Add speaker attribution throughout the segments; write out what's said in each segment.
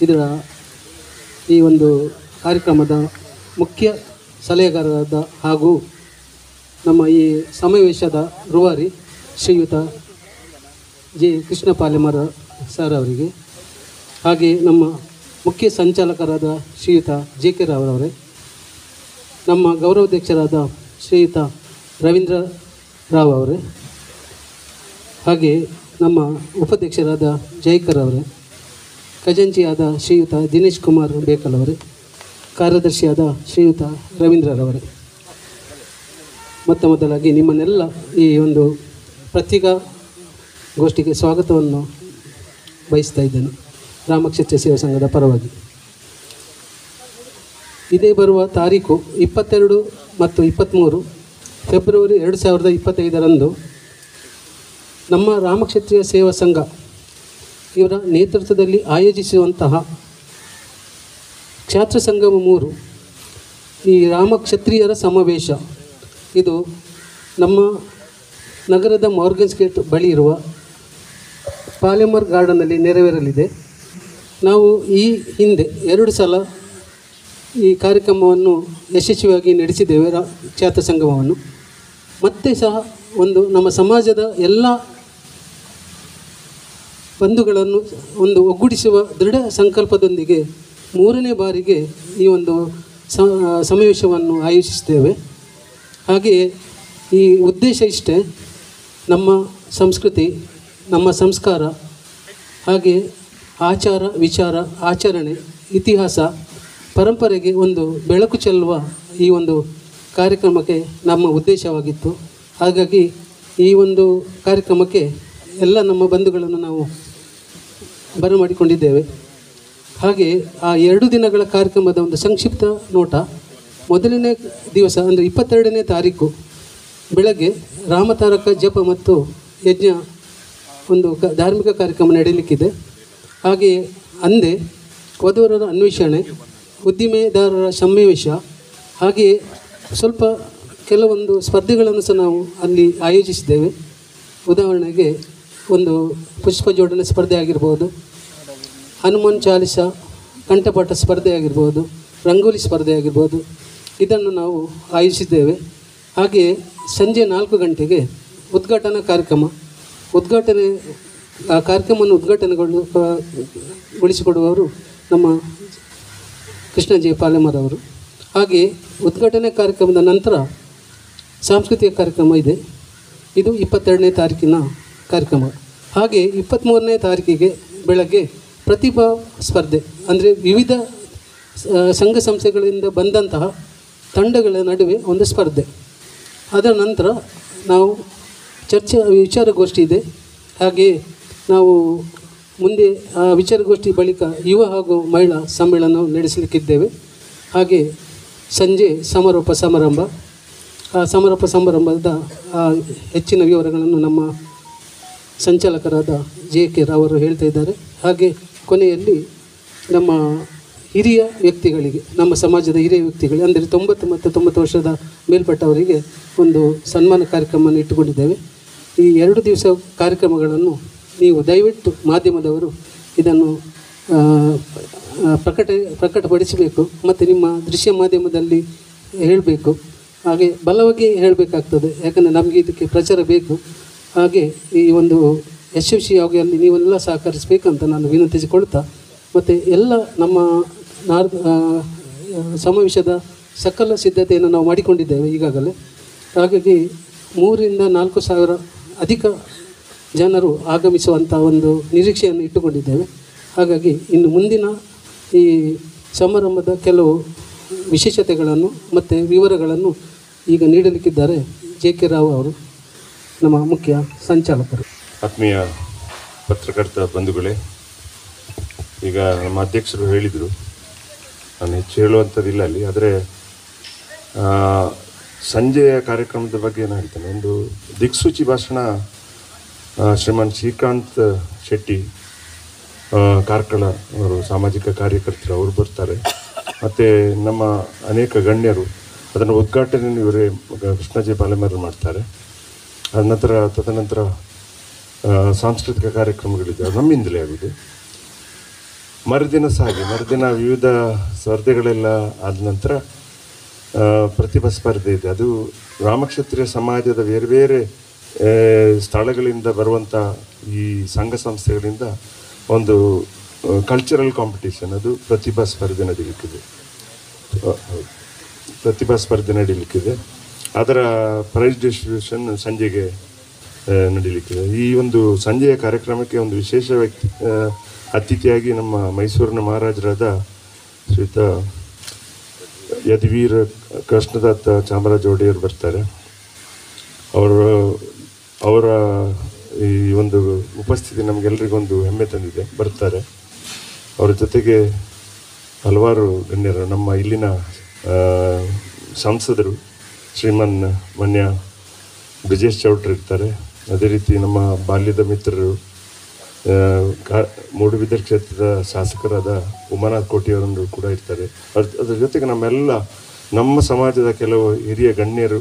Speaker 1: ಇದರ ಈ ಒಂದು ಕಾರ್ಯಕ್ರಮದ ಮುಖ್ಯ ಸಲಹೆಗಾರರಾದ ಹಾಗೂ ನಮ್ಮ ಈ ಸಮಾವೇಶದ ರೂವಾರಿ ಶ್ರೀಯುತ ಜೆ ಕೃಷ್ಣ ಪಾಲೆಮರ ಸರ್ ಅವರಿಗೆ, ಹಾಗೆ ನಮ್ಮ ಮುಖ್ಯ ಸಂಚಾಲಕರಾದ ಶ್ರೀಯುತ ಜೆ ಕೆ ರಾವ್ ಅವರೇ, ನಮ್ಮ ಗೌರವಾಧ್ಯಕ್ಷರಾದ ಶ್ರೀಯುತ ರವೀಂದ್ರ ರಾವ್ ಅವರೇ, ಹಾಗೆ ನಮ್ಮ ಉಪಾಧ್ಯಕ್ಷರಾದ ಜೈಕರ್ ಅವರೇ, ಖಜಾಂಚಿಯಾದ ಶ್ರೀಯುತ ದಿನೇಶ್ ಕುಮಾರ್ ಬೇಕಲ್ ಅವರೇ, ಕಾರ್ಯದರ್ಶಿಯಾದ ಶ್ರೀಯುತ ರವೀಂದ್ರರವರೇ, ಮೊದಲಾಗಿ ನಿಮ್ಮನ್ನೆಲ್ಲ ಈ ಒಂದು ಪತ್ರಿಕಾಗೋಷ್ಠಿಗೆ ಸ್ವಾಗತವನ್ನು ಬಯಸ್ತಾ ಇದ್ದೇನೆ ರಾಮಕ್ಷೇತ್ರ ಸೇವಾ ಸಂಘದ ಪರವಾಗಿ. ಇದೇ ಬರುವ ತಾರೀಕು 22 ಮತ್ತು 23 ಫೆಬ್ರವರಿ 2025ರಂದು ನಮ್ಮ ರಾಮಕ್ಷೇತ್ರೀಯ ಸೇವಾ ಸಂಘ ಇವರ ನೇತೃತ್ವದಲ್ಲಿ ಆಯೋಜಿಸುವಂತಹ ಕ್ಷಾತ್ರ ಸಂಗಮ 3 ಈ ರಾಮಕ್ಷತ್ರಿಯರ ಸಮಾವೇಶ ಇದು ನಮ್ಮ ನಗರದ ಮಾರ್ಗನ್ಸ್ ಗೇಟ್ ಬಳಿ ಇರುವ ಪಾಲೆಮರ್ ಗಾರ್ಡನ್ನಲ್ಲಿ ನೆರವೇರಲಿದೆ. ನಾವು ಈ ಹಿಂದೆ 2 ಸಲ ಈ ಕಾರ್ಯಕ್ರಮವನ್ನು ಯಶಸ್ವಿಯಾಗಿ ನಡೆಸಿದ್ದೇವೆ. ಕ್ಷಾತ್ರ ಸಂಗಮವನ್ನು ಮತ್ತೆ ಸಹ ಒಂದು ನಮ್ಮ ಸಮಾಜದ ಎಲ್ಲ ಬಂಧುಗಳನ್ನು ಒಂದು ಒಗ್ಗೂಡಿಸುವ ದೃಢ ಸಂಕಲ್ಪದೊಂದಿಗೆ 3ನೇ ಬಾರಿಗೆ ಈ ಒಂದು ಸಮಾವೇಶವನ್ನು ಆಯೋಜಿಸಿದ್ದೇವೆ. ಹಾಗೆಯೇ ಈ ಉದ್ದೇಶ ಇಷ್ಟೇ, ನಮ್ಮ ಸಂಸ್ಕೃತಿ, ನಮ್ಮ ಸಂಸ್ಕಾರ, ಹಾಗೆ ಆಚಾರ ವಿಚಾರ, ಆಚರಣೆ, ಇತಿಹಾಸ, ಪರಂಪರೆಗೆ ಒಂದು ಬೆಳಕು ಚೆಲ್ಲುವ ಈ ಒಂದು ಕಾರ್ಯಕ್ರಮಕ್ಕೆ ನಮ್ಮ ಉದ್ದೇಶವಾಗಿತ್ತು. ಹಾಗಾಗಿ ಈ ಒಂದು ಕಾರ್ಯಕ್ರಮಕ್ಕೆ ಎಲ್ಲ ನಮ್ಮ ಬಂಧುಗಳನ್ನು ನಾವು ಬರಮಾಡಿಕೊಂಡಿದ್ದೇವೆ. ಹಾಗೆ ಆ 2 ದಿನಗಳ ಕಾರ್ಯಕ್ರಮದ ಒಂದು ಸಂಕ್ಷಿಪ್ತ ನೋಟ. ಮೊದಲನೇ ದಿವಸ ಅಂದರೆ 22ನೇ ತಾರೀಕು ಬೆಳಗ್ಗೆ ರಾಮತಾರಕ ಜಪ ಮತ್ತು ಯಜ್ಞ ಒಂದು ಧಾರ್ಮಿಕ ಕಾರ್ಯಕ್ರಮ ನಡೆಯಲಿಕ್ಕಿದೆ. ಹಾಗೆಯೇ ಅಂದೇ ವಧುವರರ ಅನ್ವೇಷಣೆ, ಉದ್ದಿಮೆದಾರರ ಸಮಾವೇಶ, ಹಾಗೆಯೇ ಸ್ವಲ್ಪ ಕೆಲವೊಂದು ಸ್ಪರ್ಧೆಗಳನ್ನು ಸಹ ನಾವು ಅಲ್ಲಿ ಆಯೋಜಿಸಿದ್ದೇವೆ. ಉದಾಹರಣೆಗೆ ಒಂದು ಪುಷ್ಪ ಜೋಡಣೆ ಸ್ಪರ್ಧೆ ಆಗಿರ್ಬೋದು, ಹನುಮಾನ್ ಚಾಲಿಸ ಕಂಠಪಾಠ ಸ್ಪರ್ಧೆ ಆಗಿರ್ಬೋದು, ರಂಗೋಲಿ ಸ್ಪರ್ಧೆ ಆಗಿರ್ಬೋದು, ಇದನ್ನು ನಾವು ಆಯೋಜಿಸಿದ್ದೇವೆ. ಹಾಗೆಯೇ ಸಂಜೆ 4 ಗಂಟೆಗೆ ಉದ್ಘಾಟನಾ ಕಾರ್ಯಕ್ರಮ. ಆ ಕಾರ್ಯಕ್ರಮವನ್ನು ಉದ್ಘಾಟನೆಗೊಳಿಸಿಕೊಡುವವರು ನಮ್ಮ ಕೃಷ್ಣ ಜೆ ಪಾಲೆಮರ್ ಅವರು. ಹಾಗೆಯೇ ಉದ್ಘಾಟನೆ ಕಾರ್ಯಕ್ರಮದ ನಂತರ ಸಾಂಸ್ಕೃತಿಕ ಕಾರ್ಯಕ್ರಮ ಇದೆ. ಇದು 22ನೇ ತಾರೀಕಿನ ಕಾರ್ಯಕ್ರಮ. ಹಾಗೆ 23ನೇ ತಾರೀಕಿಗೆ ಬೆಳಗ್ಗೆ ಪ್ರತಿಭಾ ಸ್ಪರ್ಧೆ, ಅಂದರೆ ವಿವಿಧ ಸಂಘ ಸಂಸ್ಥೆಗಳಿಂದ ಬಂದಂತಹ ತಂಡಗಳ ನಡುವೆ ಒಂದು ಸ್ಪರ್ಧೆ. ಅದರ ನಂತರ ನಾವು ವಿಚಾರಗೋಷ್ಠಿ ಇದೆ. ಹಾಗೆಯೇ ನಾವು ಮುಂದೆ ಆ ವಿಚಾರಗೋಷ್ಠಿ ಬಳಿಕ ಯುವ ಹಾಗೂ ಮಹಿಳಾ ಸಮ್ಮೇಳನ ನಡೆಸಲಿಕ್ಕಿದ್ದೇವೆ. ಹಾಗೆ ಸಂಜೆ ಸಮಾರೋಪ ಸಮಾರಂಭ. ಆ ಸಮಾರೋಪ ಸಮಾರಂಭದ ಹೆಚ್ಚಿನ ವಿವರಗಳನ್ನು ನಮ್ಮ ಸಂಚಾಲಕರಾದ ಜೆ ಕೆ ರಾವ್ ಅವರು ಹೇಳ್ತಾ ಇದ್ದಾರೆ. ಹಾಗೆ ಕೊನೆಯಲ್ಲಿ ನಮ್ಮ ಹಿರಿಯ ವ್ಯಕ್ತಿಗಳಿಗೆ, ನಮ್ಮ ಸಮಾಜದ ಹಿರಿಯ ವ್ಯಕ್ತಿಗಳಿಗೆ, ಅಂದರೆ 90 ಮತ್ತು 90 ವರ್ಷದ ಮೇಲ್ಪಟ್ಟವರಿಗೆ ಒಂದು ಸನ್ಮಾನ ಕಾರ್ಯಕ್ರಮವನ್ನು ಇಟ್ಟುಕೊಂಡಿದ್ದೇವೆ. ಈ 2 ದಿವಸ ಕಾರ್ಯಕ್ರಮಗಳನ್ನು ನೀವು ದಯವಿಟ್ಟು ಮಾಧ್ಯಮದವರು ಇದನ್ನು ಪ್ರಕಟಪಡಿಸಬೇಕು ಮತ್ತು ನಿಮ್ಮ ದೃಶ್ಯ ಮಾಧ್ಯಮದಲ್ಲಿ ಹೇಳಬೇಕು. ಹಾಗೆ ಬಲವಾಗಿ ಹೇಳಬೇಕಾಗ್ತದೆ, ಯಾಕಂದರೆ ನಮಗೆ ಇದಕ್ಕೆ ಪ್ರಚಾರ ಬೇಕು. ಹಾಗೆ ಈ ಒಂದು ಯಶಸ್ವಿಯಾಗಿ ಅಲ್ಲಿ ನೀವೆಲ್ಲ ಸಹಕರಿಸಬೇಕಂತ ನಾನು ವಿನಂತಿಸಿಕೊಳ್ತಾ, ಮತ್ತು ಎಲ್ಲ ನಮ್ಮ ಸಮಾವೇಶದ ಸಕಲ ಸಿದ್ಧತೆಯನ್ನು ನಾವು ಮಾಡಿಕೊಂಡಿದ್ದೇವೆ ಈಗಾಗಲೇ. ಹಾಗಾಗಿ 3,000 ರಿಂದ 4,000 ಅಧಿಕ ಜನರು ಆಗಮಿಸುವಂಥ ಒಂದು ನಿರೀಕ್ಷೆಯನ್ನು ಇಟ್ಟುಕೊಂಡಿದ್ದೇವೆ. ಹಾಗಾಗಿ ಇನ್ನು ಮುಂದಿನ ಈ ಸಮಾರಂಭದ ಕೆಲವು ವಿಶೇಷತೆಗಳನ್ನು ಮತ್ತು ವಿವರಗಳನ್ನು ಈಗ ನೀಡಲಿಕ್ಕಿದ್ದಾರೆ ಜೆ ಕೆ ರಾವ್ ಅವರು, ನಮ್ಮ ಮುಖ್ಯ ಸಂಚಾಲಕರು.
Speaker 2: ಆತ್ಮೀಯ ಪತ್ರಕರ್ತ ಬಂಧುಗಳೇ, ಈಗ ನಮ್ಮ ಅಧ್ಯಕ್ಷರು ಹೇಳಿದರು, ನಾನು ಹೆಚ್ಚು ಹೇಳುವಂಥದ್ದಿಲ್ಲ ಅಲ್ಲಿ. ಆದರೆ ಸಂಜೆಯ ಕಾರ್ಯಕ್ರಮದ ಬಗ್ಗೆ ಏನು ಹೇಳ್ತೇನೆ. ಒಂದು ದಿಕ್ಸೂಚಿ ಭಾಷಣ ಶ್ರೀಮಾನ್ ಶ್ರೀಕಾಂತ್ ಶೆಟ್ಟಿ ಕಾರ್ಕಳ ಅವರು, ಸಾಮಾಜಿಕ ಕಾರ್ಯಕರ್ತರು, ಅವರು ಬರ್ತಾರೆ. ಮತ್ತು ನಮ್ಮ ಅನೇಕ ಗಣ್ಯರು ಅದನ್ನು ಉದ್ಘಾಟನೆಯನ್ನು ಇವರೇ ಕೃಷ್ಣ ಜೆ ಪಾಲೆಮರ್ ಮಾಡ್ತಾರೆ. ತದನಂತರ ಸಾಂಸ್ಕೃತಿಕ ಕಾರ್ಯಕ್ರಮಗಳಿದೆ, ಅದು ನಮ್ಮಿಂದಲೇ ಆಗಿದೆ. ಮರುದಿನ ವಿವಿಧ ಸ್ಪರ್ಧೆಗಳೆಲ್ಲ ಆದ ನಂತರ ಪ್ರತಿಭಾ ಸ್ಪರ್ಧೆ ಇದೆ. ಅದು ರಾಮಕ್ಷತ್ರಿಯ ಸಮಾಜದ ಬೇರೆ ಬೇರೆ ಸ್ಥಳಗಳಿಂದ ಬರುವಂಥ ಈ ಸಂಘ ಸಂಸ್ಥೆಗಳಿಂದ ಒಂದು ಕಲ್ಚರಲ್ ಕಾಂಪಿಟೇಷನ್, ಅದು ಪ್ರತಿಭಾ ಸ್ಪರ್ಧೆ ನಡೀಲಿಕ್ಕಿದೆ. ಅದರ ಪ್ರೈಸ್ ಡಿಸ್ಟ್ರಿಬ್ಯೂಷನ್ ಸಂಜೆಗೆ ನಡೀಲಿಕ್ಕಿದೆ. ಈ ಒಂದು ಸಂಜೆಯ ಕಾರ್ಯಕ್ರಮಕ್ಕೆ ಒಂದು ವಿಶೇಷ ಅತಿಥಿಯಾಗಿ ನಮ್ಮ ಮೈಸೂರಿನ ಮಹಾರಾಜರಾದ ಶ್ರೀಯುತ ಯದುವೀರ ಕೃಷ್ಣದತ್ತ ಚಾಮರಾಜ ಒಡೆಯರು ಬರ್ತಾರೆ. ಅವರ ಈ ಒಂದು ಉಪಸ್ಥಿತಿ ನಮಗೆಲ್ಲರಿಗೊಂದು ಹೆಮ್ಮೆ ತಂದಿದೆ. ಬರ್ತಾರೆ. ಅವರ ಜೊತೆಗೆ ಹಲವಾರು ಗಣ್ಯರು, ನಮ್ಮ ಇಲ್ಲಿನ ಸಂಸದರು ಮಾನ್ಯ ಬ್ರಿಜೇಶ್ ಚೌಟ್ರಿ ಇರ್ತಾರೆ. ಅದೇ ರೀತಿ ನಮ್ಮ ಬಾಲ್ಯದ ಮಿತ್ರರು ಮೂಡುಬಿದಿರೆ ಕ್ಷೇತ್ರದ ಶಾಸಕರಾದ ಉಮಾನಾಥ್ ಕೋಟಿಯವರನ್ನು ಕೂಡ ಇರ್ತಾರೆ. ಅದ್ರ ಜೊತೆಗೆ ನಮ್ಮ ಸಮಾಜದ ಕೆಲವು ಹಿರಿಯ ಗಣ್ಯರು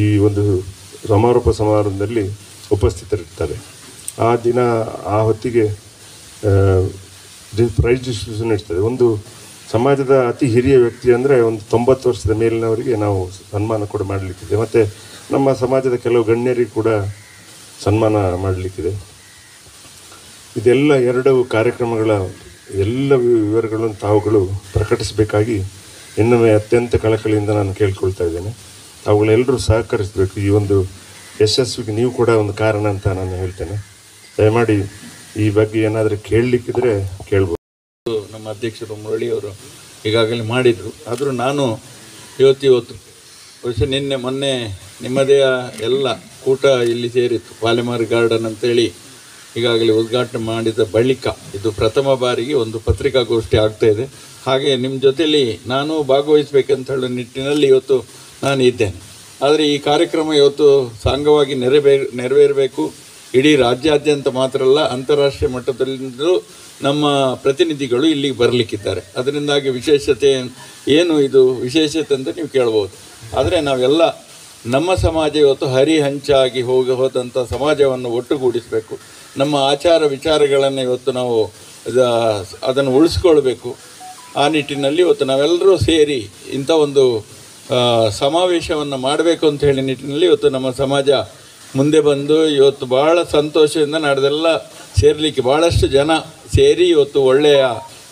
Speaker 2: ಈ ಒಂದು ಸಮಾರೋಪ ಸಮಾರಂಭದಲ್ಲಿ ಉಪಸ್ಥಿತರಿರ್ತಾರೆ. ಆ ಹೊತ್ತಿಗೆ ಪ್ರೈಸ್ ಡಿಸ್ಟ್ರಿಬ್ಯೂಷನ್ ಇರ್ತದೆ. ಒಂದು ಸಮಾಜದ ಅತಿ ಹಿರಿಯ ವ್ಯಕ್ತಿ ಅಂದರೆ ಒಂದು 90 ವರ್ಷದ ಮೇಲಿನವರಿಗೆ ನಾವು ಸನ್ಮಾನ ಕೂಡ ಮಾಡಲಿಕ್ಕಿದೆ. ಮತ್ತು ನಮ್ಮ ಸಮಾಜದ ಕೆಲವು ಗಣ್ಯರಿಗೆ ಕೂಡ ಸನ್ಮಾನ ಮಾಡಲಿಕ್ಕಿದೆ. ಇದೆಲ್ಲ 2 ಕಾರ್ಯಕ್ರಮಗಳ ಎಲ್ಲ ವಿವರಗಳನ್ನು ತಾವುಗಳು ಪ್ರಕಟಿಸಬೇಕಾಗಿ ಇನ್ನೊಮ್ಮೆ ಅತ್ಯಂತ ಕಳಕಳಿಯಿಂದ ನಾನು ಕೇಳ್ಕೊಳ್ತಾ ಇದ್ದೇನೆ. ಅವುಗಳೆಲ್ಲರೂ ಸಹಕರಿಸಬೇಕು. ಈ ಒಂದು ಯಶಸ್ವಿಗೆ ನೀವು ಕೂಡ ಒಂದು ಕಾರಣ ಅಂತ ನಾನು ಹೇಳ್ತೇನೆ. ದಯಮಾಡಿ ಈ ಬಗ್ಗೆ ಏನಾದರೂ ಕೇಳಲಿಕ್ಕಿದ್ರೆ ಕೇಳ್ಬೋದು.
Speaker 3: ನಮ್ಮ ಅಧ್ಯಕ್ಷರು ಮುರಳಿಯವರು ಈಗಾಗಲೇ ಮಾಡಿದರು. ಆದರೂ ನಾನು ಇವತ್ತು ಬಹುಶಃ ಮೊನ್ನೆ ನಿಮ್ಮದೇ ಎಲ್ಲ ಕೂಟ ಇಲ್ಲಿ ಸೇರಿತ್ತು. ಪಾಲೆಮಾರ್ ಗಾರ್ಡನ್ ಅಂತೇಳಿ ಈಗಾಗಲೇ ಉದ್ಘಾಟನೆ ಮಾಡಿದ ಬಳಿಕ ಇದು ಪ್ರಥಮ ಬಾರಿಗೆ ಒಂದು ಪತ್ರಿಕಾಗೋಷ್ಠಿ ಆಗ್ತಾಯಿದೆ. ಹಾಗೆ ನಿಮ್ಮ ಜೊತೆಯಲ್ಲಿ ನಾನು ಭಾಗವಹಿಸಬೇಕಂತ ಹೇಳೋ ನಿಟ್ಟಿನಲ್ಲಿ ಇವತ್ತು ನಾನು ಇದ್ದೇನೆ. ಆದರೆ ಈ ಕಾರ್ಯಕ್ರಮ ಇವತ್ತು ಸಾಂಗವಾಗಿ ನೆರವೇರಬೇಕು. ಇಡೀ ರಾಜ್ಯಾದ್ಯಂತ ಮಾತ್ರ ಅಲ್ಲ, ಅಂತಾರಾಷ್ಟ್ರೀಯ ಮಟ್ಟದಲ್ಲಿಂದಲೂ ನಮ್ಮ ಪ್ರತಿನಿಧಿಗಳು ಇಲ್ಲಿಗೆ ಬರಲಿಕ್ಕಿದ್ದಾರೆ. ಅದರಿಂದಾಗಿ ವಿಶೇಷತೆ ಏನು ಇದು ವಿಶೇಷತೆ ಅಂತ ನೀವು ಕೇಳ್ಬೋದು. ಆದರೆ ನಾವೆಲ್ಲ ನಮ್ಮ ಸಮಾಜ ಇವತ್ತು ಹರಿಹಂಚಾಗಿ ಹೋದಂಥ ಸಮಾಜವನ್ನು ಒಟ್ಟುಗೂಡಿಸಬೇಕು. ನಮ್ಮ ಆಚಾರ ವಿಚಾರಗಳನ್ನು ಇವತ್ತು ನಾವು ಅದನ್ನು ಉಳಿಸ್ಕೊಳ್ಬೇಕು. ಆ ನಿಟ್ಟಿನಲ್ಲಿ ಇವತ್ತು ನಾವೆಲ್ಲರೂ ಸೇರಿ ಇಂಥ ಒಂದು ಸಮಾವೇಶವನ್ನು ಮಾಡಬೇಕು ಅಂತ ಹೇಳಿ ನಿಟ್ಟಿನಲ್ಲಿ ಇವತ್ತು ನಮ್ಮ ಸಮಾಜ ಮುಂದೆ ಬಂದು ಇವತ್ತು ಭಾಳ ಸಂತೋಷದಿಂದ ನಡೆದೆಲ್ಲ ಸೇರಲಿಕ್ಕೆ ಭಾಳಷ್ಟು ಜನ ಸೇರಿ ಇವತ್ತು ಒಳ್ಳೆಯ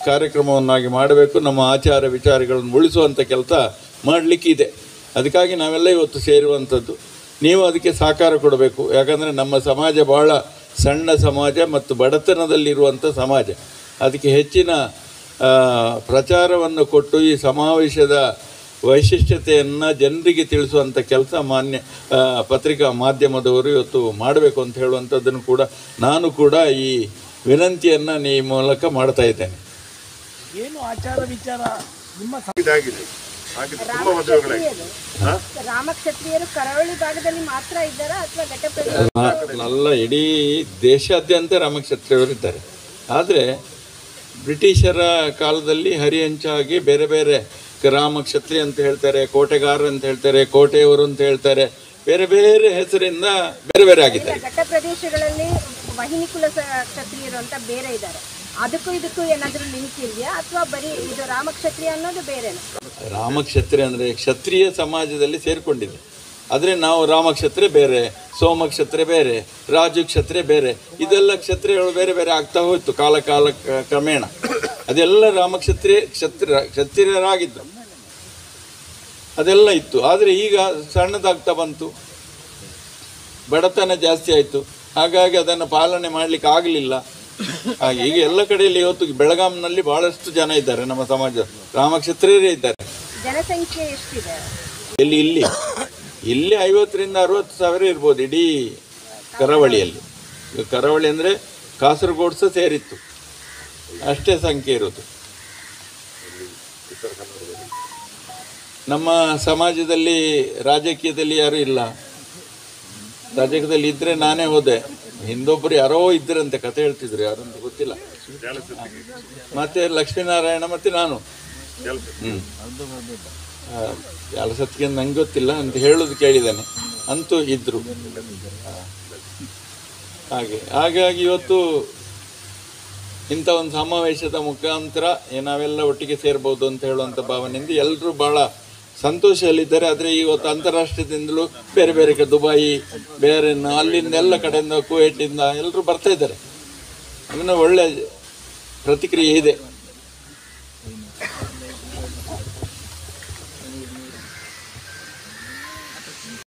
Speaker 3: ಕಾರ್ಯಕ್ರಮವನ್ನಾಗಿ ಮಾಡಬೇಕು. ನಮ್ಮ ಆಚಾರ ವಿಚಾರಗಳನ್ನು ಉಳಿಸುವಂಥ ಕೆಲಸ ಮಾಡಲಿಕ್ಕಿದೆ. ಅದಕ್ಕಾಗಿ ನಾವೆಲ್ಲ ಇವತ್ತು ಸೇರುವಂಥದ್ದು. ನೀವು ಅದಕ್ಕೆ ಸಹಕಾರ ಕೊಡಬೇಕು. ಯಾಕಂದರೆ ನಮ್ಮ ಸಮಾಜ ಭಾಳ ಸಣ್ಣ ಸಮಾಜ ಮತ್ತು ಬಡತನದಲ್ಲಿರುವಂಥ ಸಮಾಜ. ಅದಕ್ಕೆ ಹೆಚ್ಚಿನ ಪ್ರಚಾರವನ್ನು ಕೊಟ್ಟು ಈ ಸಮಾವೇಶದ ವೈಶಿಷ್ಟ್ಯತೆಯನ್ನು ಜನರಿಗೆ ತಿಳಿಸುವಂಥ ಕೆಲಸ ಪತ್ರಿಕಾ ಮಾಧ್ಯಮದವರು ಇವತ್ತು ಮಾಡಬೇಕು ಅಂತ ಹೇಳುವಂಥದ್ದನ್ನು ಕೂಡ ನಾನು ಕೂಡ ಈ ವಿನಂತಿಯನ್ನು ಈ ಮೂಲಕ ಮಾಡ್ತಾ ಇದ್ದೇನೆ.
Speaker 4: ಏನು ಆಚಾರ ವಿಚಾರ ನಿಮ್ಮ ರಾಮಕ್ಷತ್ರಿಯರು ಕರಾವಳಿ ಭಾಗದಲ್ಲಿ ಮಾತ್ರ ಇದ್ದಾರಾ ಅಥವಾ ಘಟ್ಟಪ್ರದೇಶ
Speaker 3: ಅಲ್ಲ, ಇಡೀ ದೇಶಾದ್ಯಂತ ರಾಮಕ್ಷತ್ರಿಯವರು ಇದ್ದಾರೆ. ಆದರೆ ಬ್ರಿಟಿಷರ ಕಾಲದಲ್ಲಿ ಹರಿಹಂಚಾಗಿ ಬೇರೆ ಬೇರೆ ರಾಮಕ್ಷತ್ರಿ ಅಂತ ಹೇಳ್ತಾರೆ, ಕೋಟೆಗಾರ ಅಂತ ಹೇಳ್ತಾರೆ, ಕೋಟೆಯವರು ಅಂತ ಹೇಳ್ತಾರೆ, ಬೇರೆ ಬೇರೆ ಹೆಸರಿಂದ ಬೇರೆ ಬೇರೆ ಆಗಿದ್ದಾರೆ.
Speaker 4: ಘಟ್ಟ ಪ್ರದೇಶಗಳಲ್ಲಿ ವಾಹಿನಿ ಕುಲ ಕ್ಷತ್ರಿಯರು ಅಂತ ಬೇರೆ ಇದ್ದಾರೆ. ಅದಕ್ಕೂ ಇದಕ್ಕೂ ಏನಾದರೂ ಲಿಂಕ್ ಇದೆಯಾ ಅಥವಾ ಬರೀ ಇದು ರಾಮಕ್ಷತ್ರಿಯ ಅನ್ನೋದು ಬೇರೆ?
Speaker 3: ರಾಮಕ್ಷತ್ರಿಯ ಅಂದರೆ ಕ್ಷತ್ರಿಯ ಸಮಾಜದಲ್ಲಿ ಸೇರಿಕೊಂಡಿದೆ. ಆದರೆ ನಾವು ರಾಮಕ್ಷತ್ರಿಯ ಬೇರೆ, ಸೋಮಕ್ಷತ್ರಿಯ ಬೇರೆ, ರಾಜು ಕ್ಷತ್ರಿಯ ಬೇರೆ, ಇದೆಲ್ಲ ಕ್ಷತ್ರಿಯಗಳು ಬೇರೆ ಬೇರೆ ಆಗ್ತಾ ಹೋಯಿತು ಕಾಲ ಕ್ರಮೇಣ. ಅದೆಲ್ಲ ಕ್ಷತ್ರಿಯರಾಗಿದ್ದು ಅದೆಲ್ಲ ಇತ್ತು. ಆದರೆ ಈಗ ಸಣ್ಣದಾಗ್ತಾ ಬಂತು, ಬಡತನ ಜಾಸ್ತಿ ಆಯಿತು. ಹಾಗಾಗಿ ಅದನ್ನು ಪಾಲನೆ ಮಾಡಲಿಕ್ಕೆ ಆಗಲಿಲ್ಲ. ಹಾಗೆ ಈಗ ಎಲ್ಲ ಕಡೆಯಲ್ಲಿ ಇವತ್ತು ಬೆಳಗಾಂನಲ್ಲಿ ಬಹಳಷ್ಟು ಜನ ಇದ್ದಾರೆ. ನಮ್ಮ ಸಮಾಜ ರಾಮಕ್ಷತ್ರಿಯರೇ ಇದ್ದಾರೆ.
Speaker 4: ಜನಸಂಖ್ಯೆ ಎಷ್ಟಿದೆ?
Speaker 3: ಇಲ್ಲಿ 50,000 to 60,000 ಇರ್ಬೋದು ಇಡೀ ಕರಾವಳಿಯಲ್ಲಿ. ಕರಾವಳಿ ಅಂದರೆ ಕಾಸರಗೋಡು ಸಹ ಸೇರಿತ್ತು, ಅಷ್ಟೇ ಸಂಖ್ಯೆ ಇರೋದು. ನಮ್ಮ ಸಮಾಜದಲ್ಲಿ ರಾಜಕೀಯದಲ್ಲಿ ಯಾರೂ ಇಲ್ಲ. ರಾಜಕೀಯದಲ್ಲಿ ಇದ್ದರೆ ನಾನೇ ಹೋದೆ, ಹಿಂದೊಬ್ಬರು ಯಾರೋ ಇದ್ದರಂತೆ ಕತೆ ಹೇಳ್ತಿದ್ರು, ಯಾರಂತ ಗೊತ್ತಿಲ್ಲ. ಮತ್ತೆ ಲಕ್ಷ್ಮೀನಾರಾಯಣ ಮತ್ತು ನಾನು ಕೆಲಸಕ್ಕೆ ನಂಗೆ ಗೊತ್ತಿಲ್ಲ ಅಂತ ಹೇಳೋದು ಕೇಳಿದ್ದಾನೆ, ಅಂತೂ ಇದ್ದರು. ಹಾಗಾಗಿ ಇವತ್ತು ಇಂಥ ಒಂದು ಸಮಾವೇಶದ ಮುಖಾಂತರ ನಾವೆಲ್ಲ ಒಟ್ಟಿಗೆ ಸೇರ್ಬೋದು ಅಂತ ಹೇಳುವಂಥ ಭಾವನೆಯಿಂದ ಎಲ್ಲರೂ ಭಾಳ ಸಂತೋಷದಲ್ಲಿದ್ದಾರೆ. ಆದರೆ ಇವತ್ತು ಅಂತಾರಾಷ್ಟ್ರೀಯದಿಂದಲೂ ಬೇರೆ ಬೇರೆ ದುಬೈ ಬೇರೆ ಅಲ್ಲಿಂದ ಎಲ್ಲ ಕಡೆಯಿಂದ ಕುವೈಟಿಂದ ಎಲ್ಲರೂ ಬರ್ತಾ ಇದ್ದಾರೆ. ಅದನ್ನು ಒಳ್ಳೆಯ ಪ್ರತಿಕ್ರಿಯೆ ಇದೆ.